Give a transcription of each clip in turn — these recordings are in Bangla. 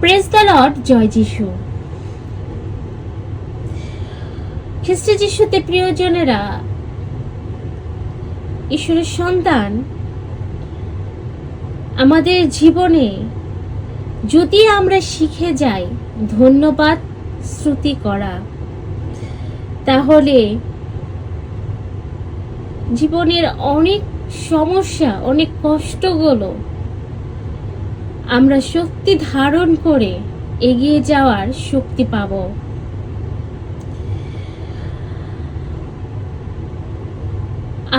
প্রেজ দ্য লর্ড, জয় যিশু। খ্রিস্ট যিশুতে প্রিয়জনেরা, ঈশ্বরের সন্তান, আমাদের জীবনে যদি আমরা শিখে যাই ধন্যবাদ স্তুতি করা, তাহলে জীবনের অনেক সমস্যা, অনেক কষ্টগুলো আমরা শক্তি ধারণ করে এগিয়ে যাওয়ার শক্তি পাব।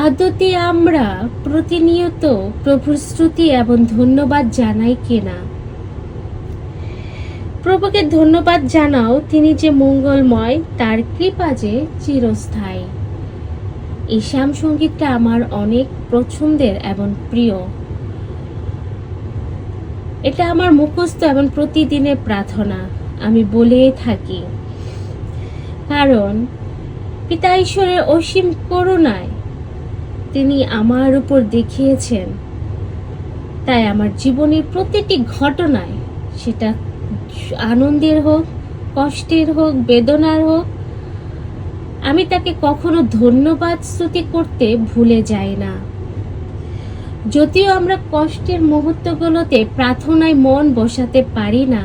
আদতে আমরা প্রতিনিয়ত প্রভুর স্তুতি এবং ধন্যবাদ জানাই কিনা? প্রভুকে ধন্যবাদ জানাও, তিনি যে মঙ্গলময়, তার কৃপা যে চিরস্থায়ী। এই শ্যাম সঙ্গীতটা আমার অনেক পছন্দের এবং প্রিয়। এটা আমার মুখস্থ এবং প্রতিদিনের প্রার্থনা আমি বলে থাকি, কারণ পিতা ঈশ্বরের অসীম করুণায় তিনি আমার উপর দেখিয়েছেন। তাই আমার জীবনের প্রতিটি ঘটনায়, সেটা আনন্দের হোক, কষ্টের হোক, বেদনার হোক, আমি তাকে কখনো ধন্যবাদ স্তুতি করতে ভুলে যাই না। যদিও আমরা কষ্টের মুহূর্তগুলোতে প্রার্থনায় মন বসাতে পারি না,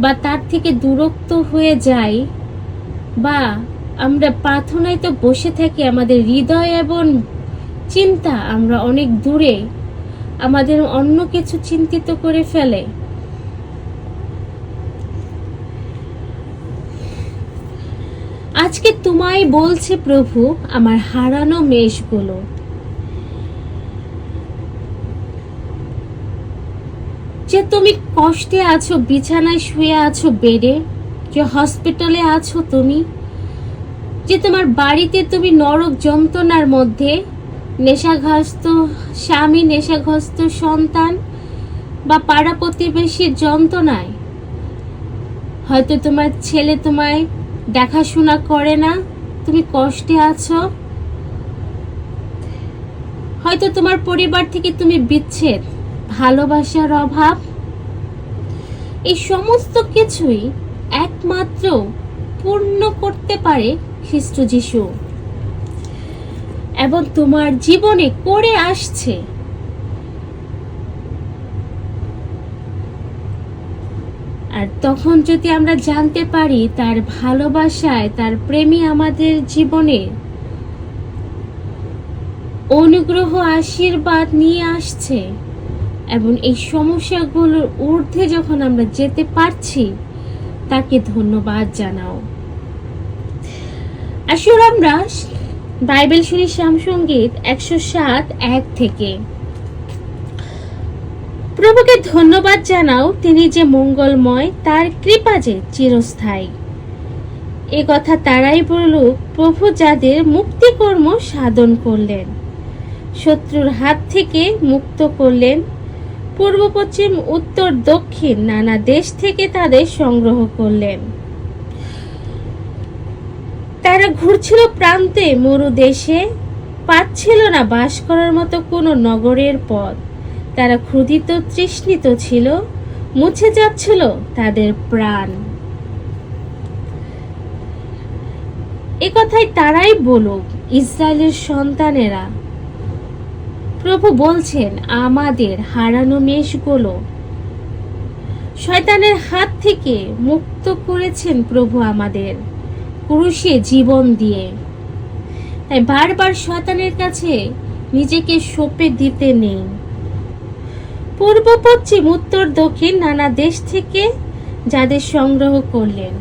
বা তার থেকে দূরত্ব হয়ে যাই, বা আমরা প্রার্থনায় তো বসে থাকি, আমাদের হৃদয় এবং চিন্তা আমরা অনেক দূরে, আমাদের অন্য কিছু চিন্তিত করে ফেলে। আজকে তোমায় বলছে প্রভু, আমার হারানো মেষগুলো। যে তুমি কষ্টে আছো, বিছানায় শুয়ে আছো, বেডে, যে হসপিটালে আছো তুমি, যে তোমার বাড়িতে তুমি নরক যন্ত্রণার মধ্যে, নেশাগ্রস্ত স্বামী, নেশাগ্রস্ত সন্তান, বা পাড়া প্রতিবেশীর যন্ত্রণায়, হয়তো তোমার ছেলে তোমায় দেখাশোনা করে না, তুমি কষ্টে আছো, হয়তো তোমার পরিবার থেকে তুমি বিচ্ছেদ, ভালোবাসার অভাব, এই সমস্ত কিছুই একমাত্র পূর্ণ করতে পারে খ্রিস্ট যিশু, এবং তোমার জীবনে করে আসছে। আর তখন যদি আমরা জানতে পারি তার ভালোবাসায়, তার প্রেমে আমাদের জীবনে অনুগ্রহ, আশীর্বাদ নিয়ে আসছে, এবং এই সমস্যাগুলোর ঊর্ধ্বে যখন আমরা যেতে পারছি, তাকে ধন্যবাদ জানাও। আসুন আমরা বাইবেল শুনি শ্যাম সঙ্গীত 107:1 থেকে। প্রভুকে ধন্যবাদ জানাও, তিনি যে মঙ্গলময়, তার কৃপা যে চিরস্থায়ী। এ কথা তারাই বলুক, প্রভু যাদের মুক্তিকর্ম সাধন করলেন, শত্রুর হাত থেকে মুক্ত করলেন, পূর্ব পশ্চিম উত্তর দক্ষিণ নানা দেশ থেকে তাদের সংগ্রহ করলেন। তারা ঘুরছিল প্রান্তে মরু দেশে, পাচ্ছিল না বাস করার মতো কোনো নগরের পথ। তারা ক্ষুধিত তৃষ্ণিত ছিল, মুছে যাচ্ছিল তাদের প্রাণ। এ কথাই তারাই বলুক, ইসরায়েলের সন্তানেরা। প্রভু বলছেন, আমাদের হারানো মেষগুলো শয়তানের হাত থেকে মুক্ত করেছেন প্রভু আমাদের ক্রুশে জীবন দিয়ে। তাই বারবার শয়তানের কাছে নিজেকে সঁপে দিতে নেই। পূর্ব পশ্চিম উত্তর দক্ষিণ নানা দেশ থেকে যাদের সংগ্রহ করলেন।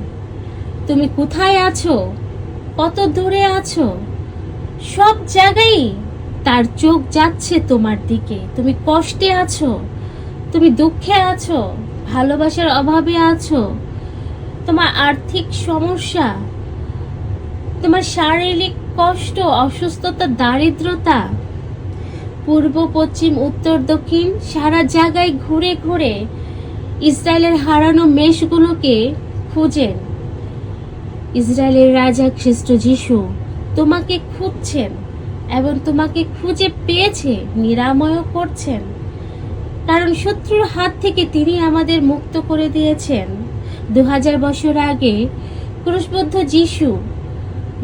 তুমি কোথায় আছো, কত দূরে আছো, সব জায়গায় তার চোখ যাচ্ছে তোমার দিকে। তুমি কষ্টে আছো, তুমি দুঃখে আছো, ভালোবাসার অভাবে আছো, তোমার আর্থিক সমস্যা, তোমার শারীরিক কষ্ট, অসুস্থতা, দারিদ্রতা, পূর্ব পশ্চিম উত্তর দক্ষিণ সারা জায়গায় ঘুরে ঘুরে ইসরায়েলের হারানো মেষগুলোকে খুঁজেন। ইসরায়েলের রাজা খ্রিস্ট যিশু তোমাকে খুঁজছেন, এবং তোমাকে খুঁজে পেয়েছে, নিরাময় করছেন। কারণ শত্রুর হাত থেকে তিনি আমাদের মুক্ত করে দিয়েছেন। 2000 বছর আগে ক্রুশবদ্ধ যিশু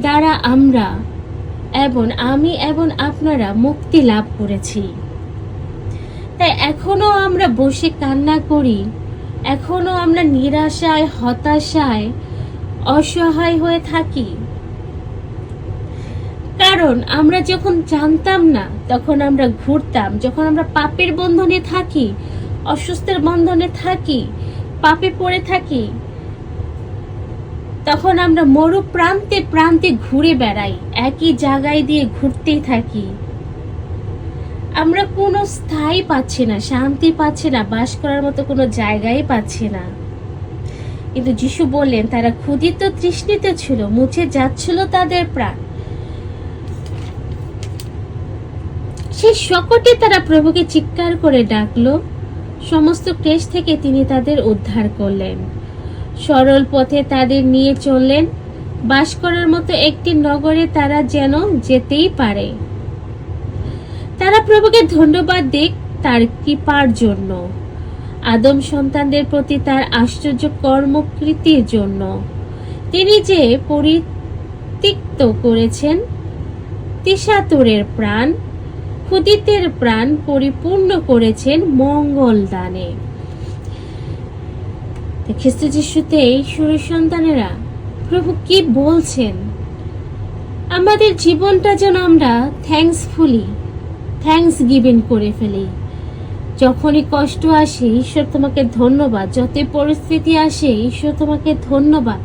দ্বারা আমরা আমি এবং আপনারা মুক্তি লাভ করেছি। তাই এখনো আমরা বসে কান্না করি, এখনো আমরা নিরাশায়, হতাশায়, অসহায় হয়ে থাকি। কারণ আমরা যখন জানতাম না তখন আমরা ঘুরতাম, যখন আমরা পাপের বন্ধনে থাকি, অসুস্থের বন্ধনে থাকি, পাপে পড়ে থাকি, তখন আমরা মরু প্রান্তে প্রান্তে ঘুরে বেড়াই, একই জায়গায় দিয়ে ঘুরতেই থাকি। আমরা কোনো স্থায়ী পাচ্ছি না, শান্তি পাচ্ছি না, বাস করার মতো কোনো জায়গায় পাচ্ছি না। কিন্তু যিশু বললেন তারা ক্ষুধিত তৃষ্ণিত ছিল, মুছে যাচ্ছিল তাদের প্রাণ। সেই শকটে তারা প্রভুকে চিৎকার করে ডাকলো। সমস্ত ক্লেশ থেকে তিনি তাদের উদ্ধার করলেন, সরল পথে তাদের নিয়ে চললেন। বাস করার মতো একটি নগরে তারা যেন যেতেই পারে। তারা প্রভুকে ধন্যবাদ দিক তার কৃপার জন্য, আদম সন্তানদের প্রতি তার আশ্চর্য কর্মকৃতির জন্য। তিনি যে পরিতৃপ্ত করেছেন তিশাতুরের প্রাণ, ক্ষুধিতের প্রাণ পরিপূর্ণ করেছেন মঙ্গল দানে। খ্রিস্ট যিশুতে ঈশ্বরের সন্তানেরা প্রভু কি বলছেন, আমাদের জীবনটা যেন আমরা থ্যাঙ্কস গিভিং করে ফেলি। যখনই কষ্ট আসে, ঈশ্বর তোমাকে ধন্যবাদ। যতই পরিস্থিতি আসে, ঈশ্বর তোমাকে ধন্যবাদ।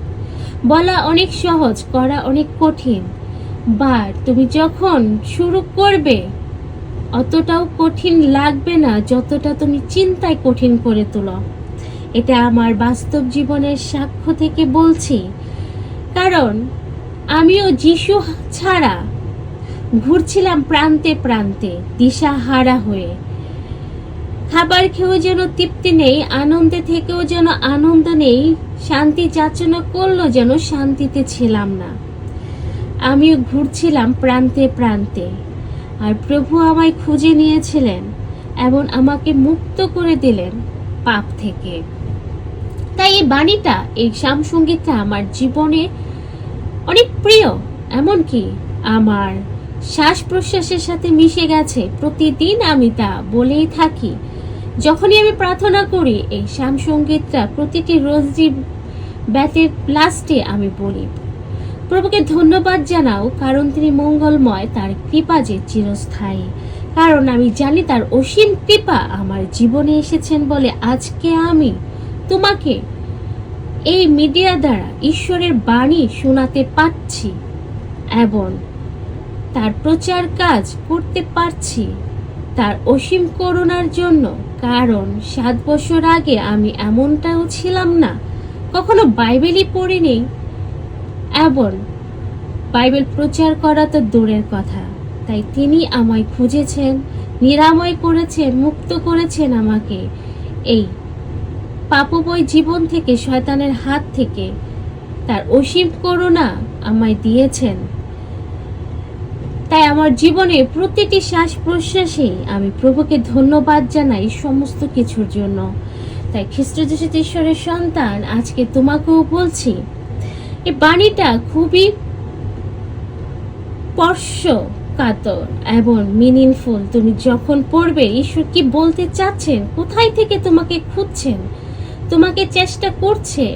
বলা অনেক সহজ, করা অনেক কঠিন। বাট তুমি যখন শুরু করবে অতটাও কঠিন লাগবে না যতটা তুমি চিন্তায় কঠিন করে তোলো। এটা আমার বাস্তব জীবনের সাক্ষ্য থেকে বলছি, কারণ আমিও যিশু ছাড়া ঘুরছিলাম প্রান্তে প্রান্তে দিশাহারা হয়ে। খাবার খেয়েও যেন তৃপ্তি নেই, আনন্দে থেকেও যেন আনন্দ নেই, শান্তি যাচনা করলো যেন শান্তিতে ছিলাম না। আমিও ঘুরছিলাম প্রান্তে প্রান্তে, আর প্রভু আমায় খুঁজে নিয়েছিলেন এবং আমাকে মুক্ত করে দিলেন পাপ থেকে। তাই এই বাণীটা, এই সামসঙ্গীতটা আমার জীবনে অনেক প্রিয়, এমনকি আমার শ্বাস প্রশ্বাসের সাথে মিশে গেছে। প্রতিদিন আমি তা বলেই থাকি। যখনই আমি প্রার্থনা করি, এই সামসঙ্গীতটা প্রতিটি রোজই ব্যাতের লাস্টে আমি বলি, প্রভুকে ধন্যবাদ জানাও, কারণ তিনি মঙ্গলময়, তার কৃপা যে চিরস্থায়ী। কারণ আমি জানি তার অসীম কৃপা আমার জীবনে এসেছেন বলে আজকে আমি তোমাকে এই মিডিয়া দ্বারা ঈশ্বরের বাণী শোনাতে পারছি এবং তার প্রচার কাজ করতে পারছি তার অসীম করুণার জন্য। কারণ 7 বছর আগে আমি এমনটাও ছিলাম না, কখনো বাইবেলই পড়িনি এবং বাইবেল প্রচার করা তো দূরের কথা। তাই তিনি আমায় খুঁজেছেন, নিরাময় করেছেন, মুক্ত করেছেন আমাকে এই পাপময় জীবন থেকে, শয়তানের হাত থেকে। তার অসীম করুণা আমায় দিয়েছেন। তাই আমার জীবনে প্রতিটি শ্বাস প্রশ্বাসে আমি প্রভুকে ধন্যবাদ জানাই সমস্ত কিছুর জন্য। তাই খ্রিস্ট যিশু ঈশ্বরের সন্তান, আজকে তোমাকেও বলছি, এই বাণীটা খুবই স্পর্শকাতর এবং মিনিংফুল। তুমি যখন পড়বে, ঈশ্বর কি বলতে চাচ্ছেন, কোথায় থেকে তোমাকে খুঁজছেন, তোমাকে চেষ্টা করছে,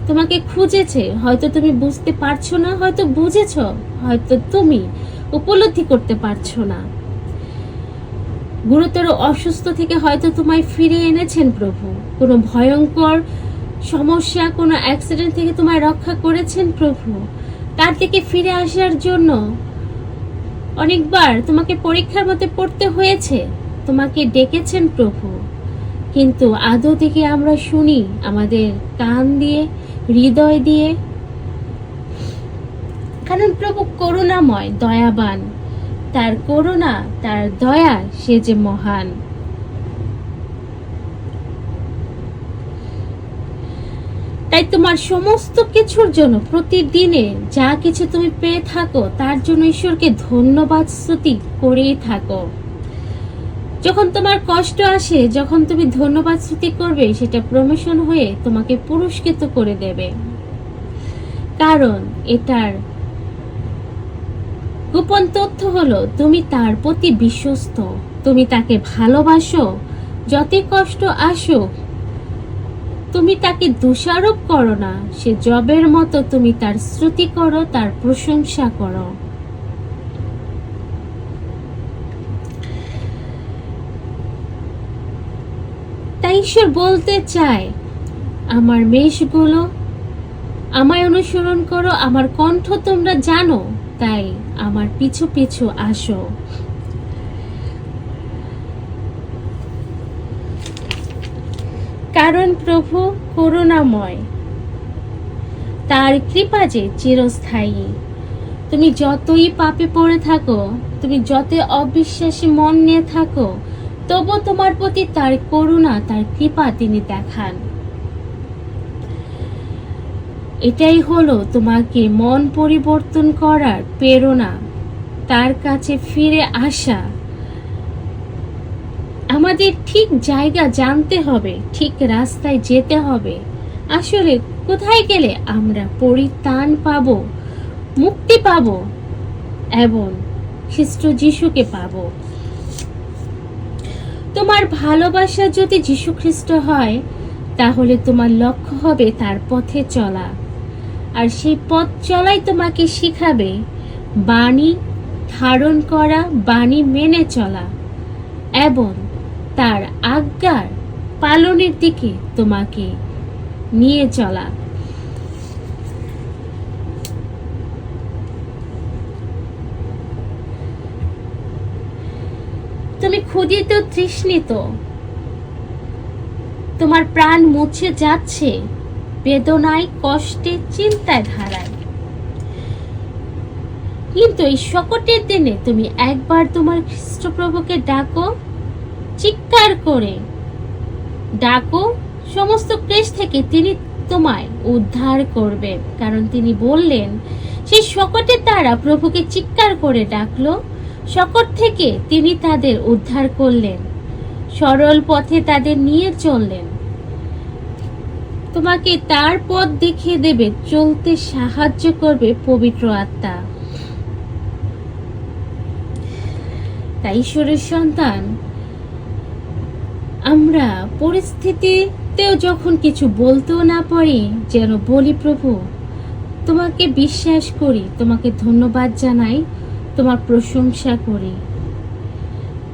তোমাকে খুঁজেছে। হয়তো তুমি বুঝতে পারছো না, হয়তো বুঝেছ, হয়তো তুমি উপলব্ধি করতে পারছো না। গুরুতর অসুস্থ থেকে হয়তো তোমায় ফিরিয়ে এনেছেন প্রভু। কোনো ভয়ঙ্কর সমস্যা, কোনো অ্যাক্সিডেন্ট থেকে তোমায় রক্ষা করেছেন প্রভু। তার থেকে ফিরে আসার জন্য অনেকবার তোমাকে পরীক্ষার মধ্যে পড়তে হয়েছে, তোমাকে ডেকেছেন প্রভু। কিন্তু আদৌ থেকে আমরা শুনি আমাদের কান দিয়ে, হৃদয় দিয়ে। কারণ প্রভু করুণাময়, দয়াবান। তার করুণা, তার দয়া, সে যে মহান। তাই তোমার সমস্ত কিছুর জন্য, প্রতিদিনে যা কিছু তুমি পেয়ে থাকো, তার জন্য ঈশ্বরকে ধন্যবাদ স্তুতি করেই থাকো। যখন তোমার কষ্ট আসে, যখন তুমি ধন্যবাদ স্তুতি করবে, সেটা প্রমোশন হয়ে তোমাকে পুরস্কৃত করে দেবে। কারণ এটার গোপন তথ্য হলো তুমি তার প্রতি বিশ্বস্ত, তুমি তাকে ভালোবাসো। যতই কষ্ট আসুক, তুমি তাকে দোষারোপ করো না, সে জবের মতো তুমি তার স্তুতি করো, তার প্রশংসা করো। তাই ঈশ্বর বলতে চায়, আমার মেষগুলো আমায় অনুসরণ করো, আমার কণ্ঠ তোমরা জানো, তাই আমার পিছু পিছু আসো। কারণ প্রভু করুণাময়, তার কৃপা যে চিরস্থায়ী। তুমি যতই পাপে পড়ে থাকো, তুমি যতই অবিশ্বাসী মন নিয়ে থাকো, তবু তোমার প্রতি তার করুণা, তার কৃপা তিনি দেখান। এটাই হলো তোমাকে মন পরিবর্তন করার প্রেরণা, তার কাছে ফিরে আসা। আমাদের ঠিক জায়গা জানতে হবে, ঠিক রাস্তায় যেতে হবে। আসলে কোথায় গেলে আমরা পরিত্রাণ পাব, মুক্তি পাব এবং খ্রিস্ট যিশুকে পাব। তোমার ভালোবাসা যদি যিশু খ্রিস্ট হয়, তাহলে তোমার লক্ষ্য হবে তার পথে চলা। আর সেই পথ চলাই তোমাকে শিখাবে বাণী ধারণ করা, বাণী মেনে চলা এবং তার আজ্ঞার পালনের দিকে তোমাকে নিয়ে চলা। তুমি ক্ষুধিত তৃষ্ণিত, তোমার প্রাণ মুছে যাচ্ছে বেদনায়, কষ্টে, চিন্তায় ধারায়, কিন্তু এই সংকটের দিনে তুমি একবার তোমার খ্রিস্টপ্রভুকে ডাকো, চিৎকার করে ডাকো। সমস্ত ক্লেশ থেকে তিনি তোমায় উদ্ধার করবেন, কারণ তিনি বললেন, সেই সংকটে তারা প্রভুকে চিৎকার করে ডাকলো, সংকট থেকে তিনি তাদের উদ্ধার করলেন, সরল পথে তাদের নিয়ে চললেন। তোমাকে তার পথ দেখিয়ে দেবে, চলতে সাহায্য করবে পবিত্র আত্মা। তাই ঈশ্বরের সন্তান, আমরা পরিস্থিতিতেও যখন কিছু বলতেও না পারি, যেন বলি, প্রভু তোমাকে বিশ্বাস করি, তোমাকে ধন্যবাদ জানাই, তোমার প্রশংসা করি।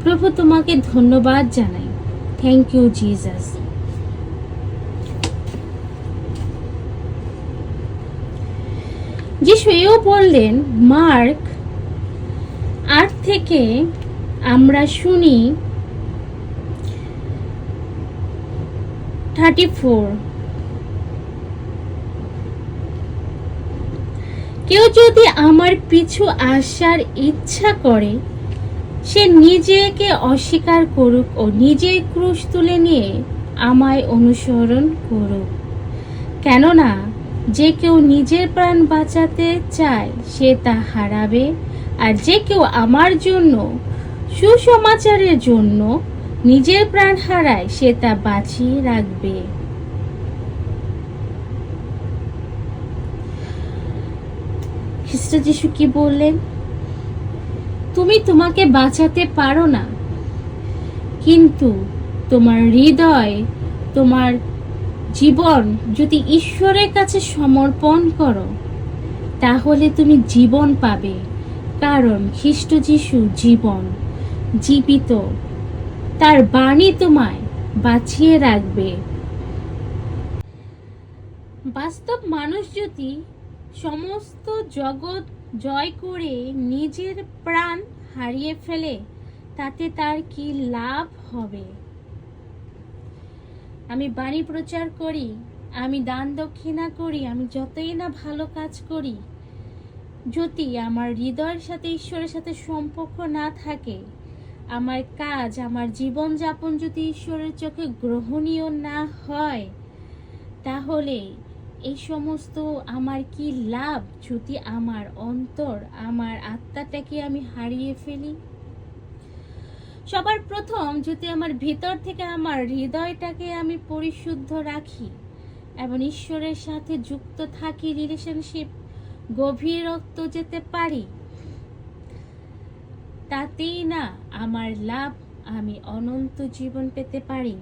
প্রভু তোমাকে ধন্যবাদ জানাই। Thank you Jesus. যিশু এও বললেন, মার্ক 8 থেকে আমরা শুনি 34, কেউ যদি আমার পিছু আসার ইচ্ছা করে, সে নিজেকে অস্বীকার করুক ও নিজেই ক্রুশ তুলে নিয়ে আমায় অনুসরণ করুক। কেননা যে কেউ নিজের প্রাণ বাঁচাতে চায়, সে তা হারাবে, আর যে কেউ আমার জন্য, সুসমাচারের জন্য নিজের প্রাণ হারায়, সে তা বাঁচিয়ে রাখবে। খ্রিস্ট যিশু কি বললেন? তুমি তোমাকে বাঁচাতে পারো না, কিন্তু তোমার হৃদয়, তোমার জীবন যদি ঈশ্বরের কাছে সমর্পণ করো, তাহলে তুমি জীবন পাবে। কারণ খ্রিস্ট যিশু জীবন, জীবিত, তার বাণী তোমায় বাঁচিয়ে রাখবে। বাস্তব মানুষ যদি সমস্ত জগৎ জয় করে নিজের প্রাণ হারিয়ে ফেলে, তাতে তার কি লাভ হবে? আমি বাণী প্রচার করি, আমি দান দক্ষিণা করি, আমি যতই না ভালো কাজ করি, যদি আমার হৃদয়ের সাথে, ঈশ্বরের সাথে সম্পর্ক না থাকে, আমার কাজ, আমার জীবনযাপন যদি ঈশ্বরের চোখে গ্রহণীয় না হয়, তাহলে এই সমস্ত আমার কি লাভ যদি আমার অন্তর, আমার আত্মাটাকে আমি হারিয়ে ফেলি? সবার প্রথম যদি আমার ভিতর থেকে আমার হৃদয়টাকে আমি পরিশুদ্ধ রাখি এবং ঈশ্বরের সাথে যুক্ত থাকি, রিলেশনশিপ গভীরত্ব যেতে পারি, তাতেই না আমার লাভ, আমি অনন্ত জীবন পেতে পারি।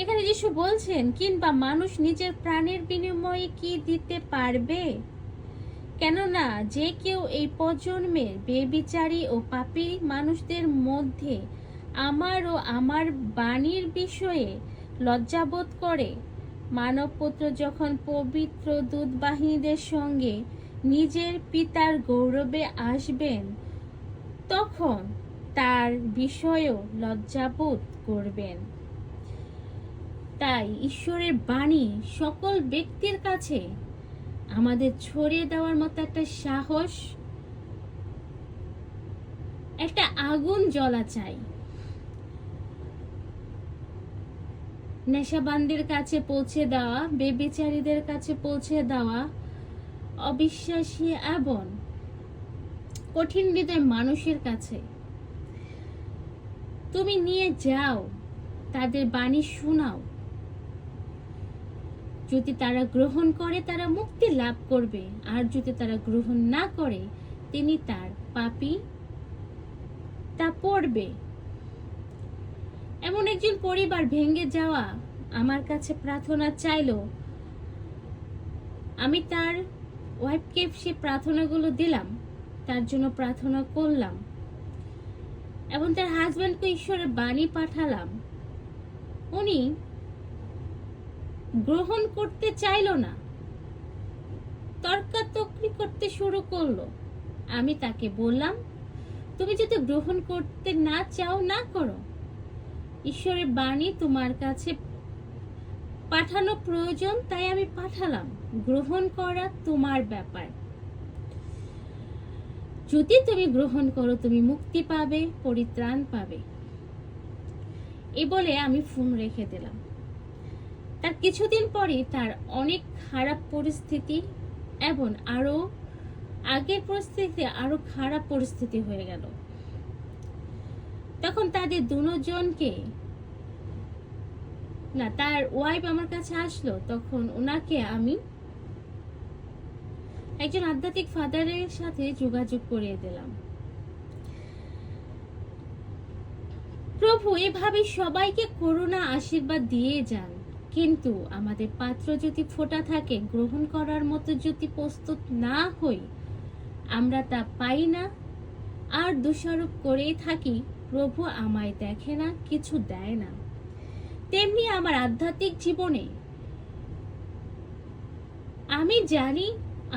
এখানে যিশু বলছেন, কিংবা মানুষ নিজের প্রাণের বিনিময়ে কি দিতে পারবে? কেননা যে কেউ এই প্রজন্মের বেবিচারী ও পাপী মানুষদের মধ্যে আমার ও আমার বাণীর বিষয়ে লজ্জাবোধ করে, মানবপুত্র যখন পবিত্র দূতবাহিনীদের সঙ্গে নিজের পিতার গৌরবে আসবেন, তখন তার বিষয়েও লজ্জাবোধ করবেন। তাই ঈশ্বরের বাণী সকল ব্যক্তির কাছে আমাদের ছড়িয়ে দেওয়ার মতো একটা সাহস, একটা আগুন জ্বলা চাই। নেশাবানদের কাছে পৌঁছে দেওয়া, বেবিচারীদের কাছে পৌঁছে দেওয়া, অবিশ্বাসী এবং কঠিন হৃদয় মানুষের কাছে তুমি নিয়ে যাও, তাদের বাণী শোনাও। যদি তারা গ্রহণ করে তারা মুক্তি লাভ করবে, আর যদি তারা গ্রহণ না করে তিনি তার পাপী তা পড়বে। এমন একজন পরিবার ভেঙে যাওয়া আমার কাছে প্রার্থনা চাইলো, আমি তার ওয়াইফকে সে প্রার্থনাগুলো দিলাম, তার জন্য প্রার্থনা করলাম এবং তার হাজব্যান্ডকে ঈশ্বরের বাণী পাঠালাম। উনি গ্রহণ করতে চাইলো না, তর্কাতর্কি করতে শুরু করলো। আমি তাকে বললাম, তুমি যদি গ্রহণ করতে না চাও না করো, ঈশ্বরের বাণী তোমার কাছে পাঠানো প্রয়োজন, তাই আমি পাঠালাম, গ্রহণ করা তোমার ব্যাপার। যদি তুমি গ্রহণ করো তুমি মুক্তি পাবে, পরিত্রাণ পাবে। এই বলে আমি ফোন রেখে দিলাম। তার কিছুদিন পরে তার অনেক খারাপ পরিস্থিতি এবং আরো আগের পরিস্থিতি আরো খারাপ পরিস্থিতি হয়ে গেল। তখন তাদের দুজনকে না, তার ওয়াইফ আমার কাছে আসলো, তখন ওনাকে আমি একজন আধ্যাত্মিক ফাদারের সাথে যোগাযোগ করিয়ে দিলাম। প্রভু এভাবে সবাইকে করুণা আশীর্বাদ দিয়ে যান, কিন্তু আমাদের পাত্র যদি ফোটা থাকে, গ্রহণ করার মতো যদি প্রস্তুত না হই, আমরা তা পাই না আর দোষারোপ করেই থাকি, প্রভু আমায় দেখে না, কিছু দেয় না। তেমনি আমার আধ্যাত্মিক জীবনে আমি জানি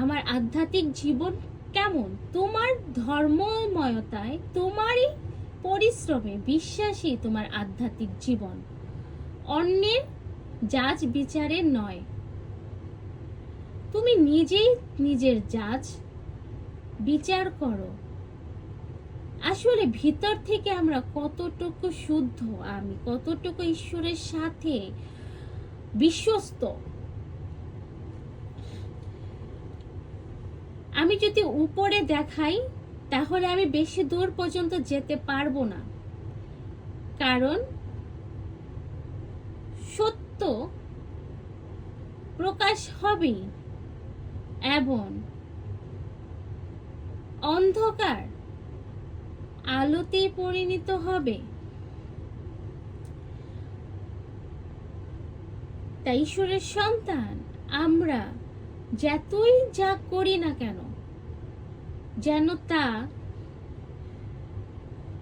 আমার আধ্যাত্মিক জীবন কেমন, তোমার ধর্মময়তায়, তোমারই পরিশ্রমে বিশ্বাসী তোমার আধ্যাত্মিক জীবন, অন্যের জাজ বিচারের নয়। তুমি নিজেই নিজের জাজ বিচার করো। আসলে ভিতর থেকে আমরা কতটুকু শুদ্ধ, আমি কতটুকু ঈশ্বরের সাথে বিশ্বস্ত। আমি যদি উপরে দেখাই তাহলে আমি বেশি দূর পর্যন্ত যেতে পারবো না, কারণ সত্য প্রকাশ হবে এবং অন্ধকার আলোতে পরিণত হবে। তাই ঈশ্বরের সন্তান আমরা যতই যা করি না কেন, যেন তা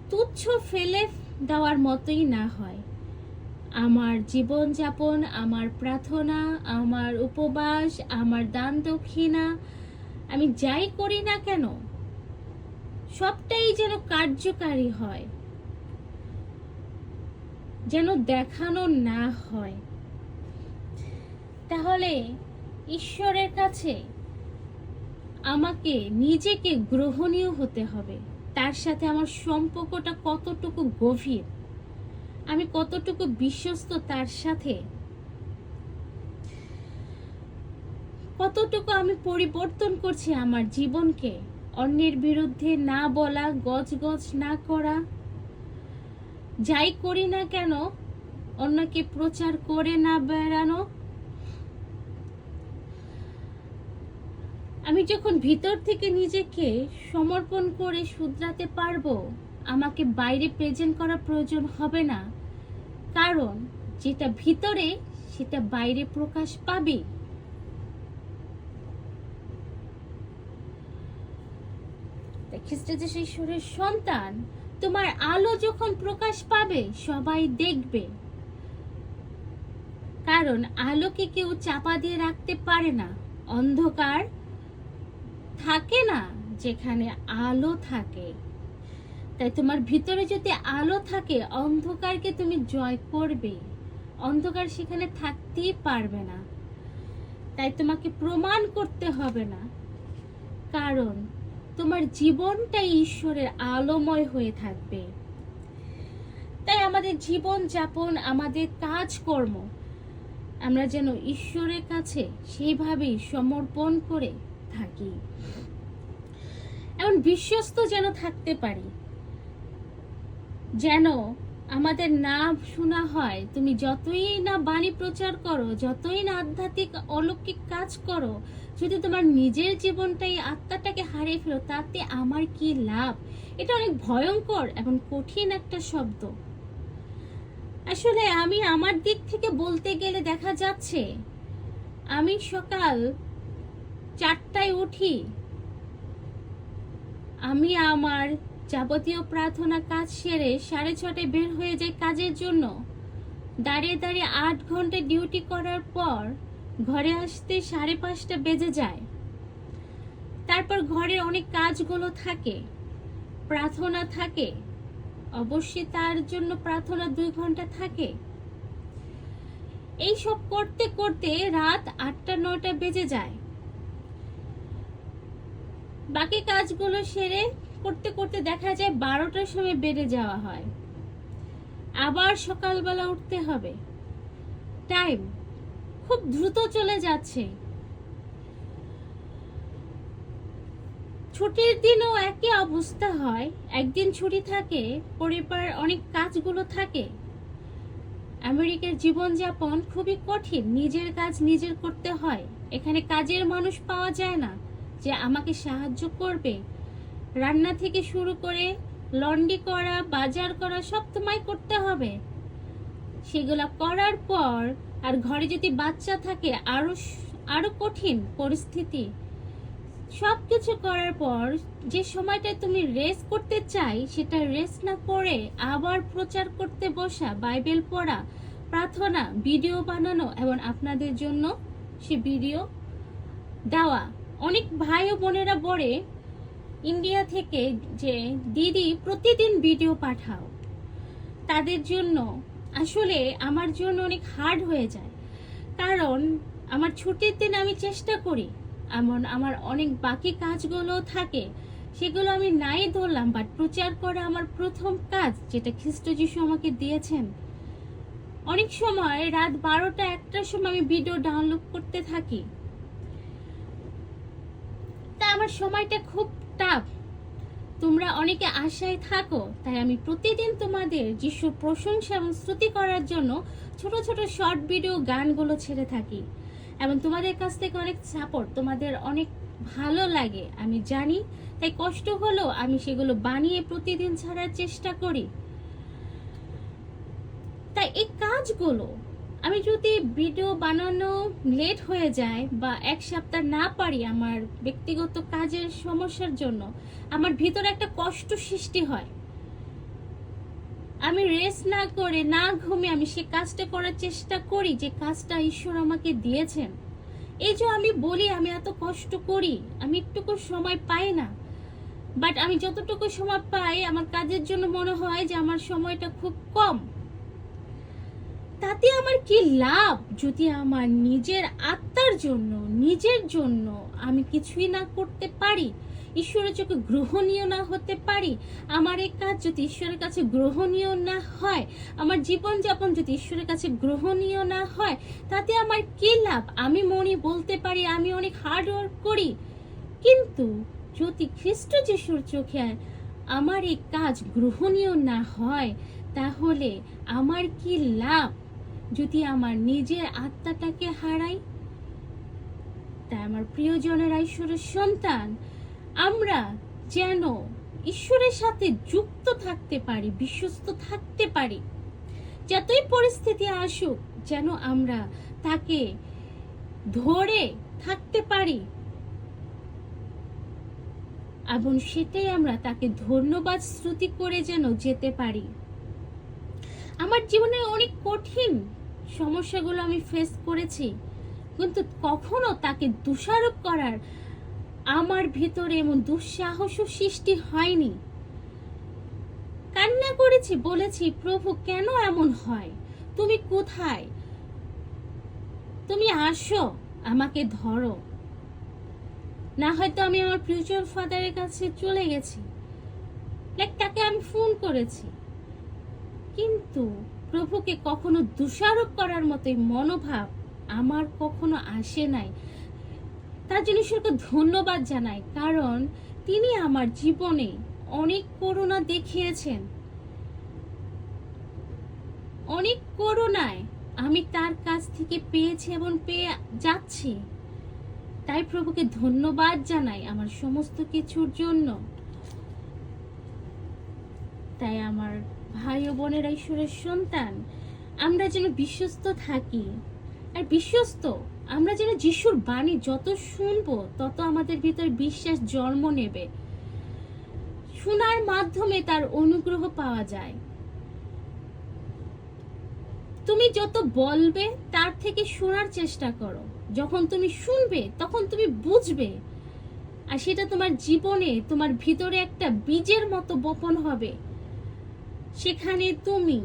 তুচ্ছ ফেলে দেওয়ার মতোই না হয়। আমার জীবনযাপন, আমার প্রার্থনা, আমার উপবাস, আমার দান দক্ষিণা, আমি যাই করি না কেন সবটাই যেন কার্যকারী হয়, যেন দেখানো না হয়। তাহলে ঈশ্বরের কাছে আমাকে নিজেকে গ্রহণীয় হতে হবে। তার সাথে আমার সম্পর্কটা কতটুকু গভীর, আমি কতটুকু বিশ্বস্ত তার সাথে, কতটুকু আমি পরিবর্তন করছি আমার জীবনকে, অন্যের বিরুদ্ধে না বলা, গজগজ না করা, যাই করি না কেন অন্যকে প্রচার করে না বেড়ানো। আমি যখন ভিতর থেকে নিজেকে সমর্পণ করে শুধরাতে পারবো, আমাকে বাইরে প্রেজেন্ট করার প্রয়োজন হবে না, কারণ যেটা ভিতরে সেটা বাইরে প্রকাশ পাবে। খ্রিস্ট যিশু ঈশ্বরের সন্তান, তোমার আলো যখন প্রকাশ পাবে সবাই দেখবে, কারণ আলোকে কেউ চাপা দিয়ে রাখতে পারে না। অন্ধকার থাকে না যেখানে আলো থাকে। তাই তোমার ভিতরে যদি আলো থাকে, অন্ধকারকে তুমি জয় করবে, অন্ধকার সেখানে থাকতেই পারবে না। তাই তোমাকে প্রমাণ করতে হবে না, কারণ তোমার জীবনটাই ঈশ্বরের আলোময় হয়ে থাকবে। তাই আমাদের জীবন যাপন, আমাদের কাজকর্ম আমরা যেন ঈশ্বরের কাছে সেইভাবেই সমর্পণ করে থাকি, এমন বিশ্বস্ত যেন থাকতে পারি, যেন আমাদের না শোনা হয় তুমি যতই না বাণী প্রচার করো, যতই না আধ্যাত্মিক অলৌকিক কাজ করো, যদি তোমার নিজের জীবনটাই, আত্মাটাকে হারিয়ে ফেলো, তাতে আমার কি লাভ? এটা অনেক ভয়ঙ্কর এবং কঠিন একটা শব্দ। আসলে আমি আমার দিক থেকে বলতে গেলে দেখা যাচ্ছে, আমি সকাল 4টায় উঠি, আমি আমার যাবতীয় প্রার্থনা কাজ সেরে 6:30টায় বের হয়ে যাই কাজের জন্য। দাঁড়িয়ে দাঁড়িয়ে 8 ঘন্টা ডিউটি করার পর ঘরে আসতে 5:30 বেজে যায়। তারপর ঘরের অনেক কাজগুলো থাকে, প্রার্থনা থাকে, অবশ্যই তার জন্য প্রার্থনা 2 ঘন্টা থাকে। এই সব করতে করতে রাত 8টা-9টা বেজে যায়। বাকি কাজগুলো সেরে করতে করতে দেখা যায় 12টার সময় বেড়ে যাওয়া হয়। আবার সকালবেলা উঠতে হবে। টাইম খুব দ্রুত চলে যাচ্ছে। ছুটির দিনও একই অবস্থা হয়। একদিন ছুটি থাকে, পরিবার অনেক কাজগুলো থাকে। আমেরিকার জীবনযাপন খুবই কঠিন, নিজের কাজ নিজের করতে হয়। এখানে কাজের মানুষ পাওয়া যায় না যে আমাকে সাহায্য করবে। রান্না থেকে শুরু করে লন্ড্রি করা, বাজার করা সব তোমায় করতে হবে। সেগুলা করার পর আর ঘরে যদি বাচ্চা থাকে আরো কঠিন পরিস্থিতি। সবকিছু করার পর যে সময়টা তুমি রেস্ট করতে চাই, সেটা রেস্ট না করে আবার প্রচার করতে বসা, বাইবেল পড়া, প্রার্থনা, ভিডিও বানানো এবং আপনাদের জন্য সে ভিডিও দেওয়া। অনেক ভাই ও বোনেরা বলে ইন্ডিয়া থেকে যে দিদি প্রতিদিন ভিডিও পাঠাও, তাদের জন্য আসলে আমার জন্য অনেক হার্ড হয়ে যায়। কারণ আমার ছুটির দিন আমি চেষ্টা করি, এমন আমার অনেক বাকি কাজগুলো থাকে, সেগুলো আমি নাই ধরলাম, বাট প্রচার করা আমার প্রথম কাজ, যেটা খ্রিস্ট যিশু আমাকে দিয়েছেন। অনেক সময় রাত 12টা-1টার সময় আমি ভিডিও ডাউনলোড করতে থাকি। তা আমার সময়টা খুব টাফ। তোমরা অনেকে আশায় থাকো, তাই আমি প্রতিদিন তোমাদের যিশুর প্রশংসা এবং স্তুতি করার জন্য ছোট ছোট শর্ট ভিডিও গানগুলো ছেড়ে থাকি, এবং তোমাদের কাছ থেকে অনেক সাপোর্ট, তোমাদের অনেক ভালো লাগে আমি জানি। তাই কষ্ট হলেও আমি সেগুলো বানিয়ে প্রতিদিন ছাড়ার চেষ্টা করি। তাই এই কাজগুলো আমি যদি ভিডিও বানানো লেট হয়ে যায় বা 1 সপ্তাহ না পারি আমার ব্যক্তিগত কাজের সমস্যার জন্য, আমার ভিতরে একটা কষ্ট সৃষ্টি হয়। আমি রেস্ট না করে, না ঘুমিয়ে আমি সে কাজটা করার চেষ্টা করি যে কাজটা ঈশ্বর আমাকে দিয়েছেন। এই যে আমি বলি আমি এত কষ্ট করি, আমি একটুকু সময় পাই না, বাট আমি যতটুকু সময় পাই আমার কাজের জন্য মনে হয় যে আমার সময়টা খুব কম। তাতে আমার কি লাভ যদি আমার নিজের আত্মার জন্য, নিজের জন্য আমি কিছুই না করতে পারি, ঈশ্বরের চোখে গ্রহণীয় না হতে পারি? আমার এই কাজ যদি ঈশ্বরের কাছে গ্রহণীয় না হয়, আমার জীবনযাপন যদি ঈশ্বরের কাছে গ্রহণীয় না হয়, তাতে আমার কি লাভ? আমি মনে বলতে পারি আমি অনেক হার্ড ওয়ার্ক করি, কিন্তু যদি খ্রিস্ট যিশুর চোখে আমার এই কাজ গ্রহণীয় না হয়, তাহলে আমার কি লাভ যদি আমার নিজের আত্মাটাকে হারাই? তাই আমার প্রিয়জনেরা, ঈশ্বরের সন্তান, আমরা যেন ঈশ্বরের সাথে যুক্ত থাকতে পারি, বিশ্বস্ত থাকতে পারি। যতই পরিস্থিতি আসুক, যেন আমরা তাকে ধরে থাকতে পারি, এবং সেটাই আমরা তাকে ধন্যবাদ স্তুতি করে যেন যেতে পারি। আমার জীবনে অনেক কঠিন সমস্যাগুলো আমি ফেস করেছি, কিন্তু কখনো তাকে দোষারোপ করার আমার ভিতরে এমন দুঃসাহস সৃষ্টি হয়নি। কান্না করেছি, বলেছি, প্রভু কেন এমন হয়? তুমি কোথায়? তুমি আসো, আমাকে ধরো। না হয়তো আমি আমার ফিউচার ফাদারের কাছে চলে গেছি, তাকে আমি ফোন করেছি, কিন্তু প্রভুকে কখনো দোষারোপ করার মতোই মনোভাব আমার কখনো আসে নাই। তার জন্য ঈশ্বরকে ধন্যবাদ জানাই, কারণ তিনি আমার জীবনে অনেক করুণা দেখিয়েছেন। অনেক করুণায় আমি তার কাছ থেকে পেয়েছি এবং পেয়ে যাচ্ছি। তাই প্রভুকে ধন্যবাদ জানাই আমার সমস্ত কিছুর জন্য। তাই আমার ভাই ও বোনেরা, ঈশ্বরের সন্তান, আমরা যেন বিশ্বস্ত থাকি। আর বিশ্বস্ত আমরা যেন যিশুর বাণী যত শুনবো, তত আমাদের ভিতর বিশ্বাস জন্ম নেবে। শোনার মাধ্যমে তার অনুগ্রহ পাওয়া যায়। তুমি যত বলবে তার থেকে শোনার চেষ্টা করো। যখন তুমি শুনবে তখন তুমি বুঝবে, আর সেটা তোমার জীবনে, তোমার ভিতরে একটা বীজের মতো বপন হবে। সেখানে তুমি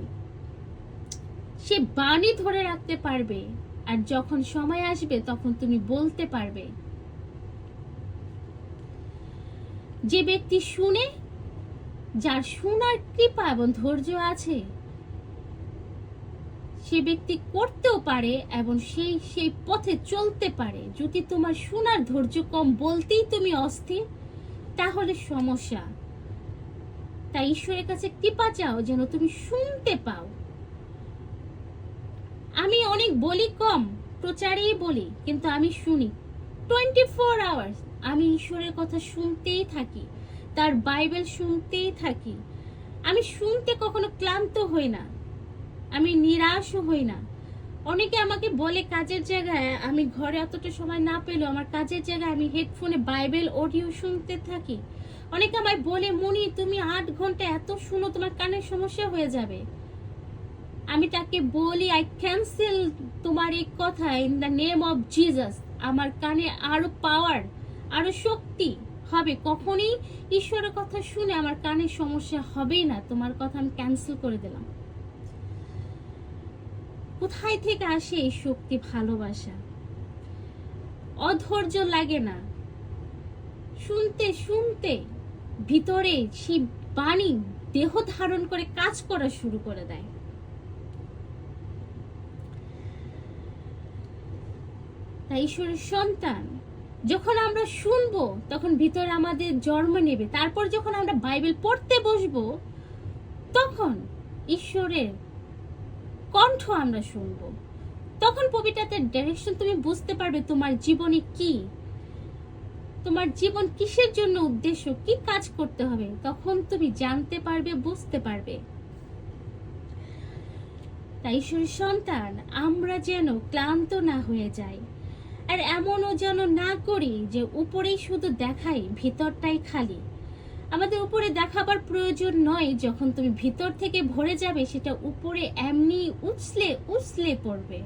সে বাণী ধরে রাখতে পারবে, আর যখন সময় আসবে তখন তুমি বলতে পারবে। যে ব্যক্তি শুনে, যার শোনার কৃপা এবং ধৈর্য আছে, সে ব্যক্তি করতেও পারে এবং সেই পথে চলতে পারে। যদি তোমার শোনার ধৈর্য কম, বলতেই তুমি অস্থির, তাহলে সমস্যা। তাই ঈশ্বরের কাছে কৃপা চাও যেন তুমি শুনতে পাও। আমি অনেক বলি কম, প্রচারেই বলি, কিন্তু আমি শুনি 24 আওয়ার্স। আমি ঈশ্বরের কথা শুনতেই থাকি, তার বাইবেল শুনতেই থাকি। আমি শুনতে কখনো ক্লান্ত হই না, আমি নিরাশও হই না। অনেকে আমাকে বলে কাজের জায়গায়, আমি ঘরে অতটা সময় না পেলেও আমার কাজের জায়গায় আমি হেডফোনে বাইবেল অডিও শুনতে থাকি। অনেকে আমায় বলে, মনি তুমি 8 ঘন্টা এত শুনো, তোমার কানের সমস্যা হয়ে যাবে। আমি তাকে বলি, আই ক্যান্সেল তোমার এই কথা in the name of Jesus. আমার কানে আরো পাওয়ার, আরো শক্তি হবে। কখনই ঈশ্বরের কথা শুনে আমার কানের সমস্যা হবেই না। তোমার কথা আমি ক্যান্সেল করে দিলাম। কোথায় থেকে আসে এই শক্তি? ভালোবাসা। অধৈর্য লাগে না, শুনতে শুনতে ভিতরে সেই বাণী দেহ ধারণ করে কাজ করা শুরু করে দেয়। তাই ঈশ্বরের সন্তান, যখন আমরা শুনবো তখন ভিতরে আমাদের জন্ম নেবে। তারপর যখন আমরা বাইবেল পড়তে বসবো, তখন ঈশ্বরের কণ্ঠ আমরা শুনবো। তখন পবিত্রতার ডাইরেকশন তুমি বুঝতে পারবে তোমার জীবনে কি, তোমার জীবন কিসের জন্য উদ্দেশ্য, কি কাজ করতে হবে। তখন তুমি জানতে পারবে, বুঝতে পারবে। তাই ঈশ্বরের সন্তান, আমরা যেন ক্লান্ত না হয়ে যাই, আর এমনও যেন না করি যে উপরেই শুধু দেখাই, ভিতরটাই খালি। আমাদের উপরে দেখাবার প্রয়োজন নয়। যখন তুমি ভিতর থেকে ভরে যাবে, সেটা উপরে এমনি উছলে পড়বে।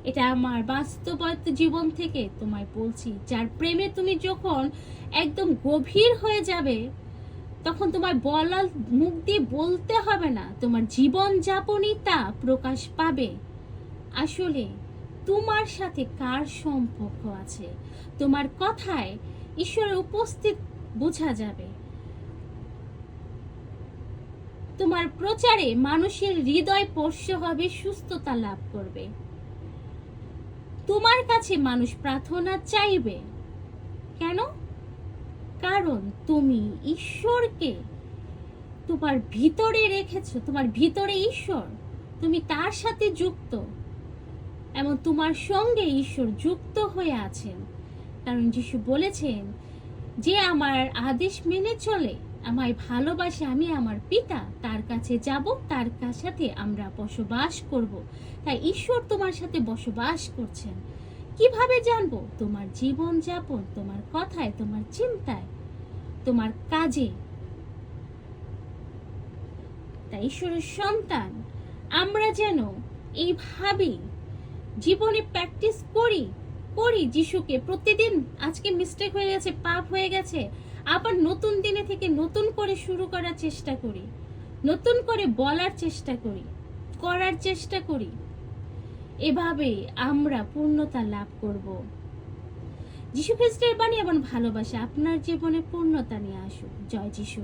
এটা আমার বাস্তবতা জীবন থেকে তোমায় বলছি। যার প্রেমে তুমি যখন একদম গভীর হয়ে যাবে, তখন তোমার বলার, মুখ দিয়ে বলতে হবে না, তোমার জীবন যাপনই তা প্রকাশ পাবে। আসলে তোমার সাথে কার সম্পর্ক আছে, তোমার কথায় ঈশ্বরের উপস্থিত বোঝা যাবে। তোমার প্রচারে মানুষের হৃদয় স্পর্শ হবে, সুস্থতা লাভ করবে। তোমার কাছে মানুষ প্রার্থনা চাইবে। কেন? কারণ তুমি ঈশ্বরকে তোমার ভিতরে রেখেছো, তোমার ভিতরে ঈশ্বর, তুমি তার সাথে যুক্ত, এবং তোমার সঙ্গে ঈশ্বর যুক্ত হয়ে আছেন। কারণ যিশু বলেছেন, যে আমার আদেশ মেনে চলে, আমায় ভালোবাসে, আমি আমার পিতা তার কাছে যাব, তার সাথে আমরা বসবাস করব। তাই ঈশ্বর তোমার সাথে বসবাস করছেন। কিভাবে জানবো? তোমার জীবন যাপন, তোমার কথায়, তোমার চিন্তায়, তোমার কাজে। তাই ঈশ্বরের সন্তান আমরা যেন এইভাবে জীবনে প্র্যাকটিস করি যিশুকে প্রতিদিন। আজকে মিস্টেক হয়ে গেছে, পাপ হয়ে গেছে, আবার নতুন দিনে থেকে নতুন করে শুরু করার চেষ্টা করি, নতুন করে বলার চেষ্টা করি, করার চেষ্টা করি। এভাবে আমরা পূর্ণতা লাভ করব। যিশু খ্রিস্টের বাণী এবং ভালোবাসা আপনার জীবনে পূর্ণতা নিয়ে আসুক। জয় যিশু।